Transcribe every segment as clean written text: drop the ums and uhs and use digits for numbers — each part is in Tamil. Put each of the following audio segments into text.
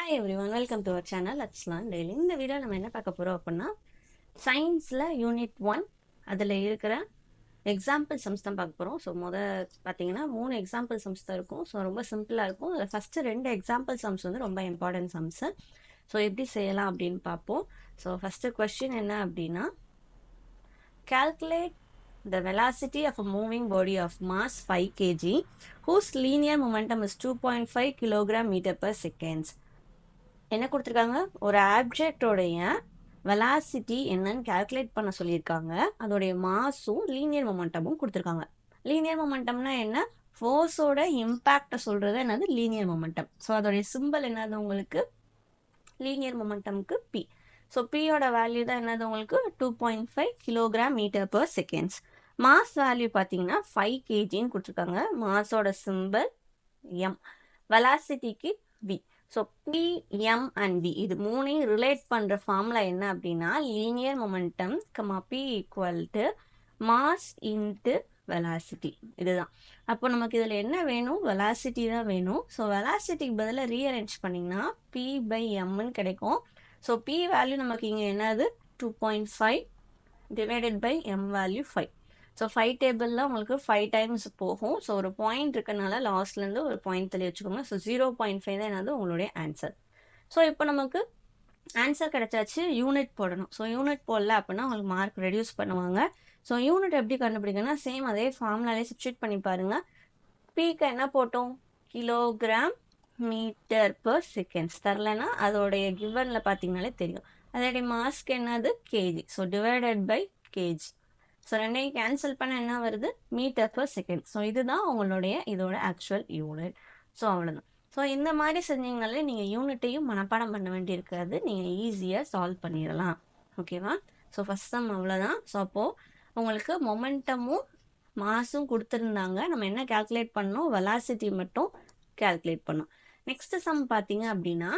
Hi everyone, welcome to our channel Let's Learn Daily. இந்த வீடியோ நம்ம என்ன பார்க்க போறோம் அப்படின்னா சயின்ஸ்ல யூனிட் 1 அதுல இருக்கிற எக்ஸாம்பிள் சம்ஸ் தான் பார்க்க போறோம். ஸோ பார்த்தீங்கன்னா 3 எக்ஸாம்பிள் சம்ஸ் தான் இருக்கும். ஸோ ரொம்ப சிம்பிளா இருக்கும். அதில் ஃபர்ஸ்ட் 2 எக்ஸாம்பிள் சம்ஸ் வந்து ரொம்ப இம்பார்ட்டன்ட் சம்ஸ். ஸோ எப்படி செய்யலாம் அப்படின்னு பார்ப்போம். ஸோ ஃபர்ஸ்ட் கொஸ்டின் என்ன அப்படின்னா, calculate the velocity of a moving body of mass 5 kg whose linear momentum is 2.5 kg meter per seconds. என்ன கொடுத்துருக்காங்க, ஒரு ஆப்ஜெக்டோடைய வெலாசிட்டி என்னன்னு கால்குலேட் பண்ண சொல்லியிருக்காங்க. அதோடைய மாஸும் லீனியர் மொமெண்டமும் கொடுத்துருக்காங்க. லீனியர் மொமெண்டம்னா என்ன, ஃபோர்ஸோட இம்பேக்டை சொல்றது என்னது லீனியர் மொமெண்டம். ஸோ அதோடைய சிம்பிள் என்னது உங்களுக்கு, லீனியர் மொமெண்டம்க்கு பி. ஸோ பியோட வேல்யூ தான் என்னது உங்களுக்கு 2.5 kilogram metre per seconds. Mass value பார்த்தீங்கன்னா 5 கேஜின்னு கொடுத்துருக்காங்க. மாஸோட சிம்பிள் எம், வெலாசிட்டிக்கு V. So P, M and V இது மூணையும் ரிலேட் பண்ணுற ஃபார்முலா என்ன அப்படின்னா, linear momentum P equal to mass into velocity. இதுதான். அப்போ நமக்கு இதில் என்ன வேணும், வெலாசிட்டி தான் வேணும். ஸோ வெலாசிட்டிக்கு பதிலாக ரீஅரேஞ்ச் பண்ணிங்கன்னா பி பை எம்னு கிடைக்கும். ஸோ பி வேல்யூ நமக்கு இங்கே என்னது 2.5 divided by M value 5. So 5 டேபிளில் உங்களுக்கு 5 டைம்ஸ் போகும். ஸோ ஒரு பாயிண்ட் இருக்கனால லாஸ்ட்லேருந்து ஒரு பாயிண்ட் தள்ளி வச்சுக்கோங்க. ஸோ 0.5 தான் என்னது உங்களுடைய ஆன்சர். ஸோ இப்போ நமக்கு ஆன்சர் கிடைச்சாச்சு. யூனிட் போடணும். ஸோ யூனிட் போடல அப்படின்னா உங்களுக்கு மார்க் ரெடியூஸ் பண்ணுவாங்க. ஸோ யூனிட் எப்படி கண்டுபிடிக்கணும்னா, சேம் அதே ஃபார்முலாலே சப்ஸ்டியூட் பண்ணி பாருங்க. பிக்கு என்ன போட்டோம், கிலோகிராம் மீட்டர் பர் செகண்ட்ஸ். தரலன்னா அதோடைய கிவனில் பார்த்தீங்கனாலே தெரியும். அதோடைய மாஸ்க்கு என்னது KG. So divided by KG. So ரெண்டையும் கேன்சல் பண்ண என்ன வருது, மீட்டர் பர் செகண்ட். ஸோ இதுதான் உங்களுடைய இதோட ஆக்சுவல் யூனிட். ஸோ அவ்வளோதான். ஸோ இந்த மாதிரி செஞ்சீங்கனாலே நீங்கள் யூனிட்டையும் மனப்பாடம் பண்ண வேண்டியிருக்காது, நீங்கள் ஈஸியாக சால்வ் பண்ணிடலாம். ஓகேவா? ஸோ ஃபஸ்ட் சம் அவ்வளோதான். ஸோ அப்போது உங்களுக்கு மொமெண்டமும் மாஸும் கொடுத்துருந்தாங்க. நம்ம என்ன கால்குலேட் பண்ணோம், வெலாசிட்டி மட்டும் கால்குலேட் பண்ணோம். நெக்ஸ்ட் சம் பார்த்தீங்க அப்படின்னா,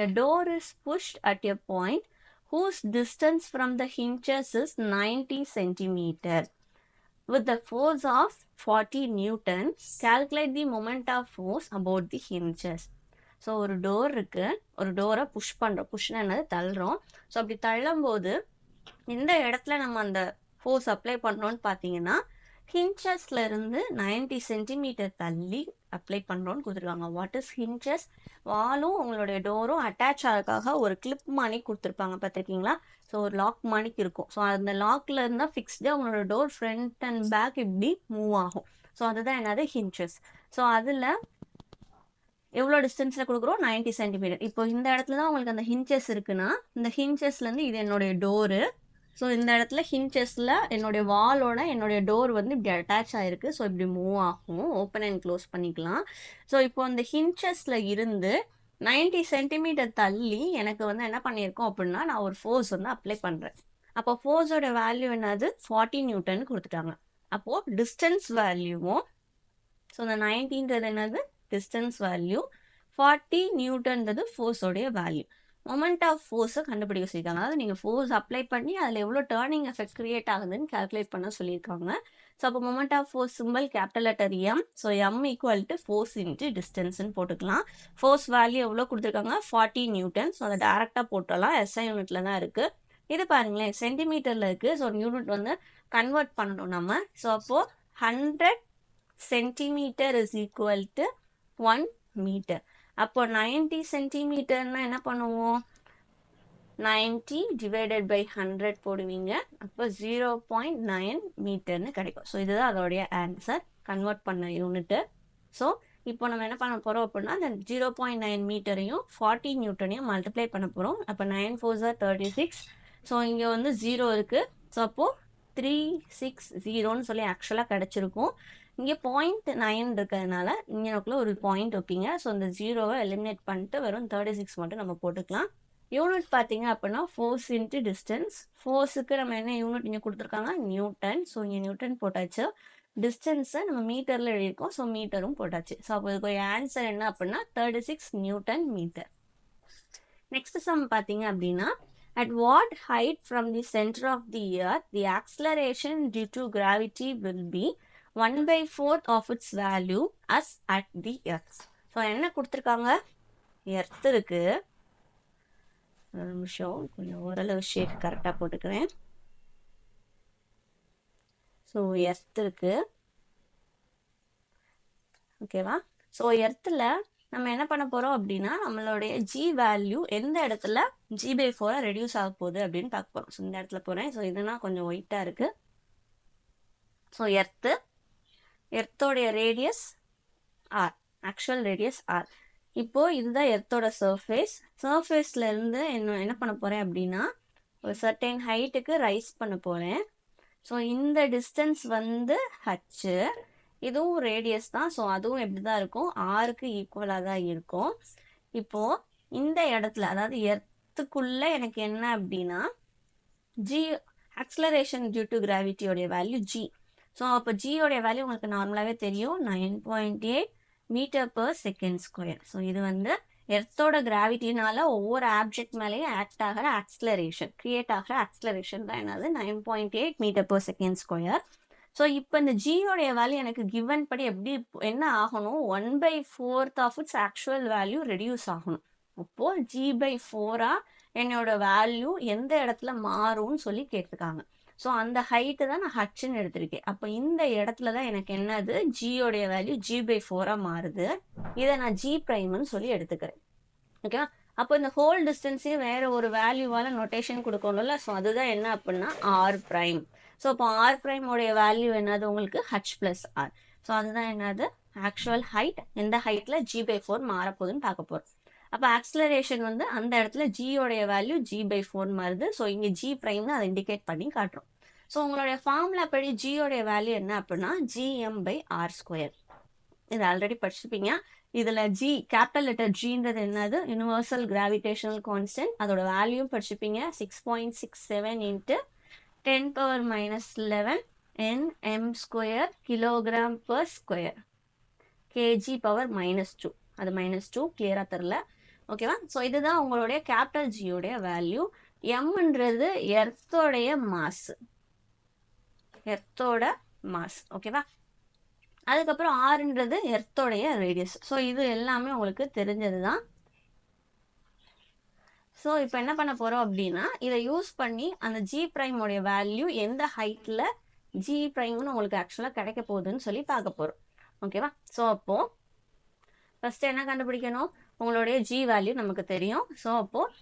a door is pushed at a point whose distance from the hinges is 90 centimeter. With the force of 40 Newton, calculate the moment of force about the hinges. So ஒரு டோர் இருக்கு, ஒரு டோரை புஷ் பண்ணுறோம். புஷ்னா என்னது, தள்ளுறோம். ஸோ அப்படி தள்ளும்போது எந்த இடத்துல நம்ம அந்த ஃபோர்ஸ் அப்ளை பண்ணுறோன்னு பார்த்தீங்கன்னா, ஹின்ச்சஸ்ல இருந்து 90 சென்டிமீட்டர் தள்ளி அப்ளை பண்ணுறோன்னு கொடுத்துருக்காங்க. வாட் இஸ் ஹின்ச்சஸ், வாலும் உங்களுடைய டோரும் அட்டாச் ஆகிறதுக்காக ஒரு கிளிப் மாதிரி கொடுத்துருப்பாங்க, பார்த்துருக்கீங்களா? ஸோ ஒரு லாக் மாதிரிக்கு இருக்கும். ஸோ அந்த லாக்ல இருந்தால் ஃபிக்ஸ்டாக உங்களோட டோர் ஃப்ரண்ட் அண்ட் பேக் இப்படி மூவ் ஆகும். ஸோ அதுதான் என்னது ஹின்ச்சஸ். ஸோ அதில் எவ்வளோ டிஸ்டன்ஸில் கொடுக்குறோம், 90 சென்டிமீட்டர். இப்போ இந்த இடத்துல தான் உங்களுக்கு அந்த ஹின்ச்சஸ் இருக்குன்னா, இந்த ஹின்ச்சஸ்லேருந்து இது என்னுடைய டோரு. ஸோ இந்த இடத்துல ஹின்ச்சஸில் என்னுடைய வாலோட என்னுடைய டோர் வந்து இப்படி அட்டாச் ஆகிருக்கு. ஸோ இப்படி மூவ் ஆகும், ஓப்பன் அண்ட் க்ளோஸ் பண்ணிக்கலாம். ஸோ இப்போ அந்த ஹின்ச்சஸில் இருந்து 90 சென்டிமீட்டர் தள்ளி எனக்கு வந்து என்ன பண்ணியிருக்கோம் அப்படின்னா, நான் ஒரு ஃபோர்ஸ் வந்து அப்ளை பண்ணுறேன். அப்போ ஃபோர்ஸோட வேல்யூ என்னது 40 நியூட்டன் கொடுத்துட்டாங்க. அப்போது டிஸ்டன்ஸ் வேல்யூவும், ஸோ இந்த 90ன்றது என்னது டிஸ்டன்ஸ் வேல்யூ, 40 நியூட்டன்றது ஃபோர்ஸோடைய வேல்யூ. மொமெண்ட் ஆஃப் ஃபோர்ஸை கண்டுபிடிக்க சொல்லியிருக்காங்க. அதாவது நீங்கள் ஃபோர்ஸ் அப்ளை பண்ணி அதில் எவ்வளோ டேர்னிங் எஃபெக்ட் கிரியேட் ஆகுதுன்னு கால்குலேட் பண்ண சொல்லியிருக்காங்க. ஸோ அப்போ moment of force simple capital letter M. So M equal to force into டிஸ்டன்ஸ்ன்னு போட்டுக்கலாம். ஃபோர்ஸ் வேல்யூ எவ்வளோ கொடுத்துருக்காங்க, 40 நியூட்டன். ஸோ அதை டேரெக்டாக போட்டலாம், எஸ்ஐ யூனிட்ல தான் இருக்குது. இது பாருங்களேன், சென்டிமீட்டரில் இருக்குது. ஸோ யூனிட் வந்து கன்வெர்ட் பண்ணணும் நம்ம. ஸோ அப்போது 100 centimetre is equal to 1 metre. அப்போ 90 சென்டிமீட்டர்னா என்ன பண்ணுவோம், 90 டிவைடட் பை 100 போடுவீங்க. அப்போ 0.9 மீட்டர்னு கிடைக்கும். ஸோ இதுதான் அதோடைய ஆன்சர், கன்வெர்ட் பண்ண யூனிட்டு. ஸோ இப்போ நம்ம என்ன பண்ண போகிறோம் அப்படின்னா, அந்த 0.9 மீட்டரையும் 40 நியூட்டனையும் மல்டிப்ளை பண்ண போகிறோம். அப்போ 9 4 36. ஸோ இங்கே வந்து 0 இருக்குது. ஸோ அப்போது 360ன்னு சொல்லி ஆக்சுவலாக கிடச்சிருக்கும். இங்கே 0.9 இருக்கிறதுனால இங்கேக்குள்ள ஒரு பாயிண்ட் வைப்பீங்க. ஸோ இந்த 0வை எலிமினேட் பண்ணிட்டு வெறும் 36 மட்டும் நம்ம போட்டுக்கலாம். யூனிட் பார்த்தீங்க அப்படின்னா ஃபோர்ஸ் இன்ட்டு டிஸ்டன்ஸ். ஃபோர்ஸுக்கு நம்ம என்ன யூனிட் இங்கே கொடுத்துருக்காங்க, நியூட்டன். ஸோ இங்கே நியூட்டன் போட்டாச்சு. டிஸ்டன்ஸை நம்ம மீட்டரில் எழுதியிருக்கோம். ஸோ மீட்டரும் போட்டாச்சு. ஸோ அப்போ இதுக்கு ஆன்சர் என்ன அப்படின்னா 36 நியூட்டன் மீட்டர். நெக்ஸ்ட் சம் பார்த்தீங்க அப்படின்னா, at what height from the center of the earth the acceleration due to gravity will be 1/4 of its value as at the earth. So என்ன கொடுத்துருக்காங்க, எர்த் இருக்கு. ஒரு நிமிஷம், கொஞ்சம் ஓரளவு ஷேட் கரெக்டாக போட்டுக்கிறேன். ஸோ எர்த் இருக்கு, ஓகேவா? ஸோ எர்த்தில் நம்ம என்ன பண்ண போகிறோம் அப்படின்னா, நம்மளுடைய ஜி வேல்யூ எந்த இடத்துல G/4 ரெடியூஸ் ஆக போகுது அப்படின்னு பார்க்க போகிறோம். ஸோ இந்த இடத்துல போகிறேன். ஸோ இதுனா கொஞ்சம் ஒயிட்டாக இருக்குது. ஸோ எர்த்தோடைய radius R, actual radius R. இப்போ இதுதான் எர்த்தோட சர்ஃபேஸ்ல இருந்து என்ன பண்ண போறேன் அப்படின்னா, ஒரு சர்டைன் ஹைட்டுக்கு ரைஸ் பண்ண போறேன். ஸோ இந்த டிஸ்டன்ஸ் வந்து ஹச், இதுவும் ரேடியஸ் தான். ஸோ அதுவும் எப்படி தான் இருக்கும், ஆருக்கு ஈக்குவலாக தான் இருக்கும். இப்போ இந்த இடத்துல, அதாவது எர்த்துக்குள்ள எனக்கு என்ன அப்படின்னா, ஜி ஆக்சலரேஷன் டியூ டு கிராவிட்டியோடைய வேல்யூ ஜி. ஸோ அப்போ ஜியோடைய வேல்யூ உங்களுக்கு நார்மலாகவே தெரியும், 9.8 metre per second square. So இது வந்து எர்த்தோட கிராவிட்டினால ஒவ்வொரு ஆப்ஜெக்ட் மேலேயும் ஆக்ட் ஆகிற ஆக்சலரேஷன், கிரியேட் ஆகிற ஆக்சலரேஷன் தான் என்னது, 9.8 metre per second square. So இப்போ இந்த ஜியோடைய வேல்யூ எனக்கு கிவன் படி எப்படி என்ன ஆகணும், 1/4 of its actual value reduce ஆகணும். அப்போ G/4 என்னோட வேல்யூ எந்த இடத்துல மாறும்னு சொல்லி கேட்டிருக்காங்க. ஸோ அந்த ஹைட்டு தான் நான் ஹச்ன்னு எடுத்திருக்கேன். அப்போ இந்த இடத்துல தான் எனக்கு என்னது, ஜியோடைய வேல்யூ G/4 மாறுது. இதை நான் G பிரைம்னு சொல்லி எடுத்துக்கிறேன், ஓகேவா? அப்போ இந்த ஹோல் டிஸ்டன்ஸே வேற ஒரு வேல்யூவால நோட்டேஷன் கொடுக்கணும்ல. ஸோ அதுதான் என்ன அப்படின்னா ஆர் பிரைம். ஸோ இப்போ ஆர் பிரைமோடைய வேல்யூ என்னது உங்களுக்கு H+R. ஸோ அதுதான் என்னது, ஆக்சுவல் ஹைட், எந்த ஹைட்ல G/4 மாறப்போகுதுன்னு பார்க்க போறோம். அப்போ ஆக்சலரேஷன் வந்து அந்த இடத்துல ஜியோடைய வேல்யூ G/4 மாறுது. ஸோ இங்கே G பிரைம்னு அதை இண்டிகேட் பண்ணி காட்டுறோம். ஸோ உங்களுடைய ஃபார்முலா படி ஜியோடைய வேல்யூ என்ன அப்படின்னா Gm/r². இது ஆல்ரெடி படிச்சிருப்பீங்க. இதுல ஜி, கேபிட்டல் லெட்டர் ஜின்றது என்னது, யூனிவர்சல் கிராவிடேஷனல் கான்ஸ்டன்ட். அதோட வேல்யூ படிச்சிருப்பீங்க, 6.67 × 10⁻11 Nm² kg/square, kg⁻². அது -2 கிளியரா தெரியல, ஓகேவா? ஸோ இதுதான் உங்களுடைய கேபிட்டல் ஜியோடைய வேல்யூ. எம்ன்றது எர்த்தோடைய மாஸ், ஓகேவா? அதுக்கப்புறம் ஆர்ன்றது எர்த்தோடைய ரேடியஸ். ஸோ இது எல்லாமே உங்களுக்கு தெரிஞ்சது தான். ஸோ இப்போ என்ன பண்ண போகிறோம் அப்படின்னா, இதை யூஸ் பண்ணி அந்த ஜி பிரைமோடைய வேல்யூ எந்த ஹைட்டில் ஜி பிரைம்னு உங்களுக்கு ஆக்சுவலாக கிடைக்க போகுதுன்னு சொல்லி பார்க்க போகிறோம், ஓகேவா? ஸோ அப்போது ஃபஸ்ட்டு என்ன கண்டுபிடிக்கணும், உங்களுடைய ஜி வேல்யூ நமக்கு தெரியும். ஸோ அப்போது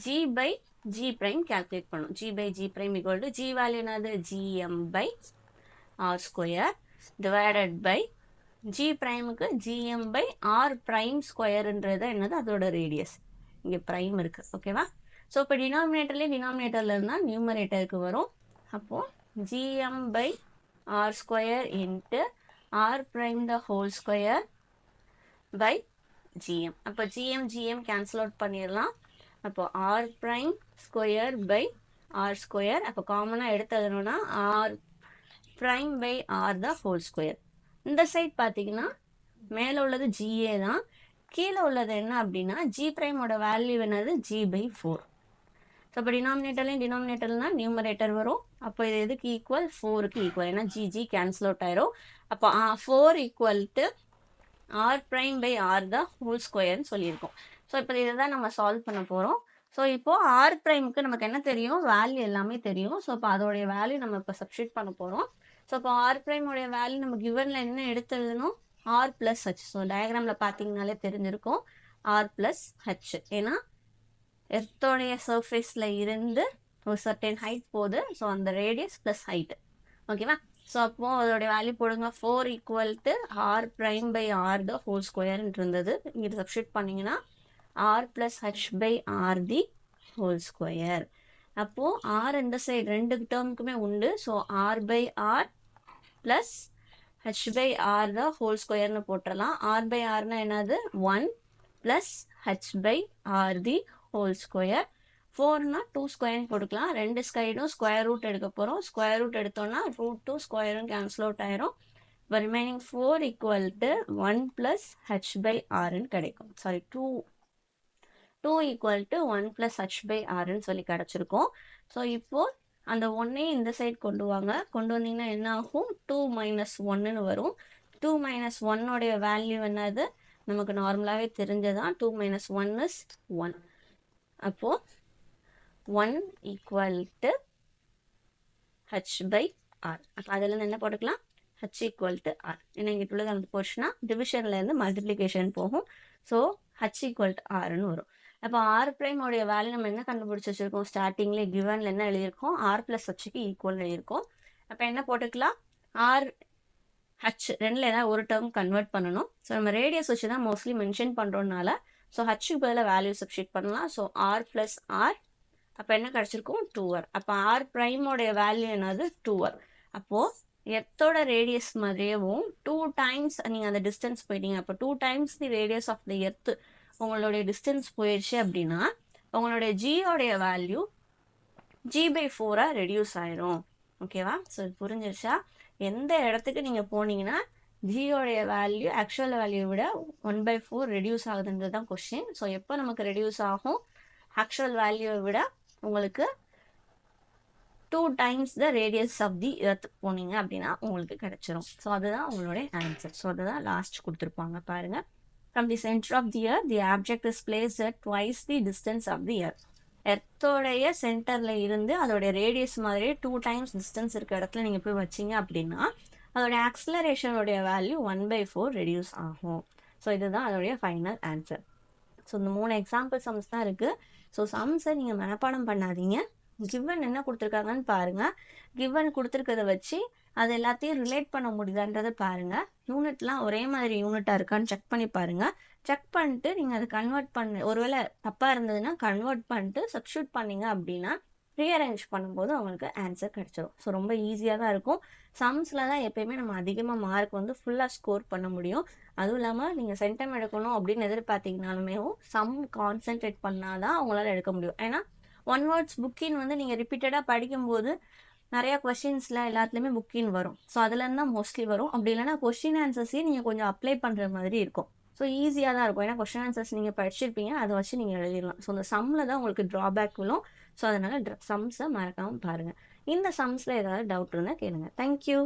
G/G பிரைம் கால்குலேட் பண்ணணும். G/G prime equal to G value என்னது, Gm/r² divided by G பிரைமுக்கு Gm/r'² என்னது, அதோட ரேடியஸ். இங்கே ப்ரைம் இருக்குது, ஓகேவா? ஸோ இப்போ டினாமினேட்டரில் இருந்தால் நியூமரேட்டருக்கு வரும். அப்போது Gm/r² × r'² பை Gm. அப்போ Gm கேன்சல் அவுட் பண்ணிடலாம். அப்போ r'² பை r². அப்போ காமனாக எடுத்ததுனா r'/r². இந்த சைட் பார்த்தீங்கன்னா மேலே உள்ளது GA தான், கீழே உள்ளது என்ன அப்படின்னா ஜி பிரைமோட வேல்யூ என்னது, G/4. ஸோ இப்போ டினாமினேட்டர்னா நியூமரேட்டர் வரும். அப்போ இது எதுக்கு ஈக்குவல், 4க்கு ஈக்குவல். ஏன்னா ஜி கேன்சல் அவுட் ஆயிரும். அப்போ 4 = r'/r² சொல்லியிருக்கோம். ஸோ இப்போ இதை தான் நம்ம சால்வ் பண்ண போகிறோம். ஸோ இப்போ ஆர் பிரைமுக்கு நமக்கு என்ன தெரியும், வேல்யூ எல்லாமே தெரியும். ஸோ இப்போ அதோடைய வேல்யூ நம்ம இப்போ சப்ஸ்டியூட் பண்ண போகிறோம். ஸோ இப்போ ஆர் பிரைமோடைய வேல்யூ நம்ம கிவனில் என்ன எடுத்து எழுதணும், r+h. ஸோ டயக்ராமில் பார்த்தீங்கனாலே தெரிஞ்சிருக்கும், r+h. ஏன்னா எர்த்தோடைய சர்ஃபேஸில் இருந்து ஒரு சர்டன் ஹைட் போகுது. ஸோ அந்த ரேடியஸ் ப்ளஸ் ஹைட்டு, ஓகேவா? ஸோ அப்போது அதோடைய வேல்யூ போடுங்க, 4 = r'/r² இருந்தது. இங்கே சப்ஸ்டியூட் பண்ணிங்கன்னா r+h/r². அப்போது ஆர் இந்த சைடு ரெண்டு டேர்முக்குமே உண்டு. ஸோ r/r + h/r² போட்டுடலாம். r/rனா என்னது, 1 + h/r². 4னா 2² போட்டுக்கலாம். ரெண்டு சைடும் ஸ்கொயர் ரூட் எடுக்க போகிறோம். ஸ்கொயர் ரூட் எடுத்தோம்னா √2 ஸ்கொயரும் கேன்சல் அவுட் ஆயிரும். இப்போ ரிமைனிங் 4 = 1 + h/rன்னு கிடைக்கும். சாரி, 2 = 1 + h/rன்னு சொல்லி கிடச்சிருக்கும். ஸோ இப்போது அந்த 1ஐ இந்த சைடு கொண்டு வாங்க. கொண்டு வந்தீங்கன்னா என்ன ஆகும், 2 - 1ன்னு வரும். 2 - 1 வேல்யூ என்னது, நமக்கு நார்மலாகவே தெரிஞ்சதான் 2 மைனஸ் 1 இஸ் 1. அப்போது 1 equal to H by R. அப்போ அதுலேருந்து என்ன போட்டுக்கலாம், ஹச் ஈக்குவல் டு ஆர். ஏன்னா இங்கே உள்ளது அந்த போர்ஷனா டிவிஷன்லேருந்து மல்டிப்ளிகேஷன் போகும். ஸோ ஹச் ஈக்குவல் டு ஆர்னு வரும். அப்போ ஆர் பிரைமோடைய வேல்யூ நம்ம என்ன கண்டுபிடிச்சி வச்சுருக்கோம், ஸ்டார்டிங்லேயே கிவனில் என்ன எழுதியிருக்கோம், ஆர் ப்ளஸ் ஹச்சுக்கு ஈக்குவல் எழுதியிருக்கோம். அப்போ என்ன போட்டுக்கலாம், ஆர் ஹச் ரெண்டில் ஏதாவது ஒரு டேர்ம் கன்வெர்ட் பண்ணணும். ஸோ நம்ம ரேடியஸ் வச்சு தான் மோஸ்ட்லி மென்ஷன் பண்ணுறோம்னால ஸோ ஹச்சுக்கு பதிலாக வேல்யூ சப்ஸ்டிட் பண்ணலாம். ஸோ ஆர் ப்ளஸ் ஆர், அப்போ என்ன கிடச்சிருக்கும், 2r. அப்போ ஆர் ப்ரைமோடைய வேல்யூ என்னது, 2r. அப்போது எர்த்தோட ரேடியஸ் மாதிரியேவும் 2 டைம்ஸ் நீங்கள் அந்த டிஸ்டன்ஸ் போயிட்டீங்க. அப்போ 2 times the radius of the earth உங்களுடைய டிஸ்டன்ஸ் போயிடுச்சு அப்படின்னா உங்களுடைய ஜியோடைய வேல்யூ g/4 ரெடியூஸ் ஆயிரும். ஓகேவா? ஸோ புரிஞ்சிருச்சா? எந்த இடத்துக்கு நீங்கள் போனீங்கன்னா ஜியோடைய வேல்யூ ஆக்சுவல் வேல்யூ விட 1/4 ரெடியூஸ் ஆகுதுன்றது தான் கொஸ்டின். ஸோ எப்போ நமக்கு ரெடியூஸ் ஆகும், ஆக்சுவல் வேல்யூவை விட உங்களுக்கு 2 times the radius of the earth போனீங்க அப்படின்னா உங்களுக்கு கிடைச்சிரும். ஸோ அதுதான் உங்களுடைய ஆன்சர். ஸோ அதுதான் லாஸ்ட் கொடுத்துருப்பாங்க பாருங்க. From the centre of the earth the object is placed at twice the distance of the earth. எர்த்தோடைய சென்டரில் இருந்து அதோடைய ரேடியஸ் மாதிரியே 2 டைம்ஸ் டிஸ்டன்ஸ் இருக்க இடத்துல நீங்கள் போய் வச்சிங்க அப்படின்னா அதோடைய ஆக்சிலரேஷனுடைய வேல்யூ 1/4 ரெடியூஸ் ஆகும். ஸோ இதுதான் அதோடைய ஃபைனல் ஆன்சர். ஸோ இந்த 3 எக்ஸாம்பிள் சம்ஸ் தான் இருக்குது. ஸோ சம்ஸை நீங்கள் மனப்பாடம் பண்ணாதீங்க. கிவன் என்ன கொடுத்துருக்காங்கன்னு பாருங்கள். கிவன் கொடுத்துருக்கத வச்சு அது எல்லாத்தையும் ரிலேட் பண்ண முடியுதான்றதை பாருங்கள். யூனிட்லாம் ஒரே மாதிரி யூனிட்டாக இருக்கான்னு செக் பண்ணி பாருங்கள். செக் பண்ணிட்டு நீங்கள் அதை கன்வெர்ட் ஒருவேளை தப்பாக இருந்ததுன்னா கன்வெர்ட் பண்ணிட்டு சப்ஸ்டியூட் பண்ணிங்க அப்படின்னா ரீஅரேஞ்ச் பண்ணும்போது அவங்களுக்கு ஆன்சர் கிடச்சிரும். ஸோ ரொம்ப ஈஸியாக தான் இருக்கும். சம்ஸில் தான் எப்பயுமே நம்ம அதிகமாக மார்க் வந்து ஃபுல்லாக ஸ்கோர் பண்ண முடியும். அதுவும் இல்லாமல் நீங்கள் சென்டம் எடுக்கணும் அப்படின்னு எதிர்பார்த்தீங்கனாலுமே சம் கான்சென்ட்ரேட் பண்ணால் தான் அவங்களால எடுக்க முடியும். ஏன்னா ஒன் வேர்ட்ஸ் புக்கின் வந்து நீங்கள் ரிப்பீட்டடாக படிக்கும்போது நிறையா கொஸ்டின்ஸில் எல்லாத்துலேயுமே புக்கின் வரும். ஸோ அதுலேருந்து தான் மோஸ்ட்லி வரும். அப்படி இல்லைனா கொஸ்டின் ஆன்சர்ஸையும் நீங்கள் கொஞ்சம் அப்ளை பண்ணுற மாதிரி இருக்கும். ஸோ ஈஸியாக தான் இருக்கும். ஏன்னா கொஸ்டின் ஆன்சர்ஸ் நீங்கள் படிச்சிருப்பீங்க, அதை வச்சு நீங்கள் எழுதிடலாம். ஸோ அந்த சம்மில் தான் உங்களுக்கு ட்ராபேக் விழும். ஸோ அதனால் சம்ஸை மறக்காமல் பாருங்கள். இந்த சம்ஸில் ஏதாவது டவுட் இருந்தால் கேளுங்க. தேங்க்யூ.